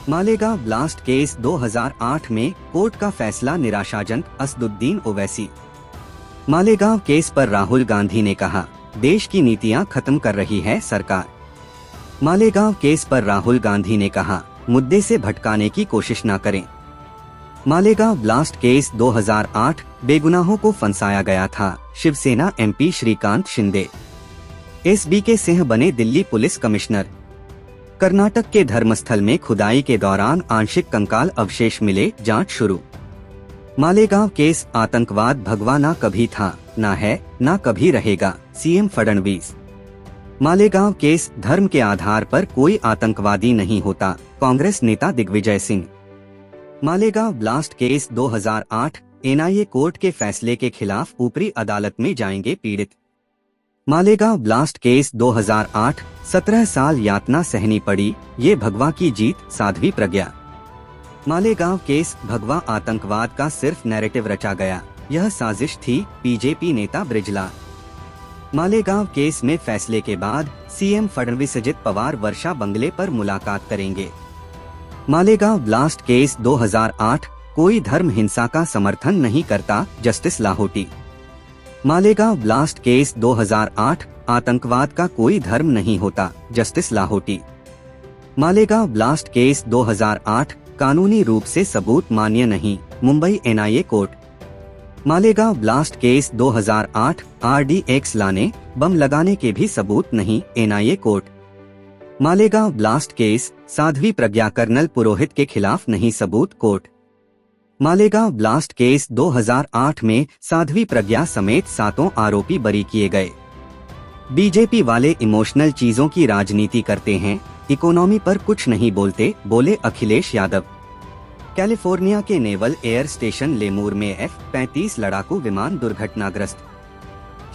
Malegaon blast case 2008 में court का फैसला निराशाजनक, असदुद्दीन ओवैसी। मालेगांव केस पर राहुल गांधी ने कहा, देश की नीतियां खत्म कर रही है सरकार। मालेगांव केस पर राहुल गांधी ने कहा, मुद्दे से भटकाने की कोशिश न करें। मालेगांव ब्लास्ट केस 2008 बेगुनाहों को फंसाया गया था। शिवसेना एमपी श्रीकांत शिंदे एसबीके सिंह बने दिल्ली पुलिस कमिश्नर। कर्नाटक के धर्मस्थल में खुदाई के दौरान आंशिक कंकाल अवशेष मिले, जांच शुरू। मालेगांव केस आतंकवाद भगवा ना कभी था, ना है, ना कभी रहेगा, सीएम फडणवीस। मालेगांव केस धर्म के आधार पर कोई आतंकवादी नहीं होता, कांग्रेस नेता Digvijaya Singh. Malegaon blast case 2008 NIA court के फैसले के खिलाफ ऊपरी अदालत में जाएंगे पीड़ित। मालेगांव ब्लास्ट केस 2008 17 साल यातना सहनी पड़ी, ये भगवा की जीत, साध्वी प्रज्ञा। मालेगांव केस भगवा आतंकवाद का सिर्फ नैरेटिव रचा गया, यह साजिश थी, बीजेपी नेता बृजलाल। मालेगांव केस में फैसले के बाद सीएम फडणवीस अजित पवार वर्षा बंगले पर मुलाकात करेंगे। मालेगांव ब्लास्ट केस 2008 कोई धर्म हिंसा का समर्थन नहीं करता, justice Lahoti. Malegaon blast case 2008 आतंकवाद का कोई धर्म नहीं होता, justice Lahoti. Malegaon blast case 2008 कानूनी रूप से सबूत मान्य नहीं, Mumbai NIA court. Malegaon blast case 2008 RDX लाने, बम लगाने के भी सबूत नहीं, NIA court. Malegaon blast case Sadhvi Pragya colonel Purohit के खिलाफ नहीं सबूत, कोर्ट। मालेगांव ब्लास्ट केस 2008 में साध्वी प्रज्ञा समेत 7 आरोपी बरी किए गए। बीजेपी वाले इमोशनल चीजों की राजनीति करते हैं, इकोनॉमी पर कुछ नहीं बोलते, बोले अखिलेश यादव। कैलिफोर्निया के नेवल एयर स्टेशन लेमूर में F-35 लड़ाकू विमान दुर्घटनाग्रस्त।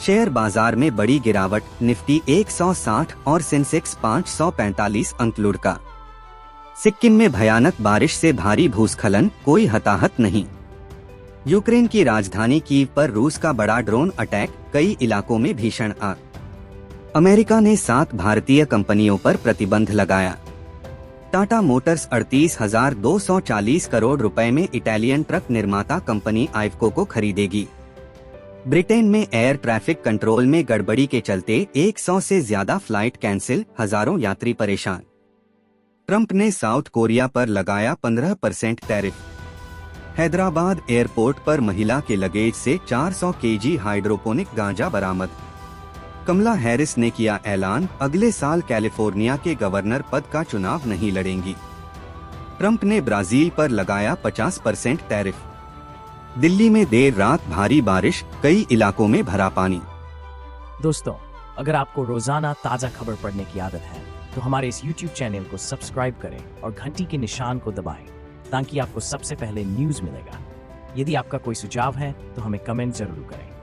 शेयर बाजार में बड़ी गिरावट, निफ्टी 160 और सेंसेक्स 545 अंक लुढ़का। सिक्किम में भयानक बारिश से भारी भूस्खलन, कोई हताहत नहीं। यूक्रेन की राजधानी कीव पर रूस का बड़ा ड्रोन अटैक, कई इलाकों में भीषण आग। अमेरिका ने 7 भारतीय कंपनियों पर प्रतिबंध लगाया। टाटा मोटर्स 38,240 करोड़ रुपए में इटालियन ट्रक निर्माता कंपनी आइवको को खरीदेगी। ब्रिटेन में एयर ट्रैफिक कंट्रोल में गड़बड़ी के चलते 100 से ज्यादा फ्लाइट कैंसिल, हजारों यात्री परेशान। ट्रंप ने साउथ कोरिया पर लगाया 15% टैरिफ। हैदराबाद एयरपोर्ट पर महिला के लगेज से 400 केजी हाइड्रोपोनिक गांजा बरामद। कमला हैरिस ने किया ऐलान, अगले साल कैलिफोर्निया के गवर्नर पद का चुनाव नहीं लड़ेंगी। ट्रंप ने ब्राजील पर लगाया 50% टैरिफ। दिल्ली में देर रात भारी बारिश, कई इलाकों में भरा पानी। दोस्तों, अगर आपको रोजाना ताजा खबर पढ़ने की आदत है तो हमारे इस YouTube चैनल को सब्सक्राइब करें और घंटी के निशान को दबाएं ताकि आपको सबसे पहले न्यूज मिलेगा। यदि आपका कोई सुझाव है तो हमें कमेंट जरूर करें।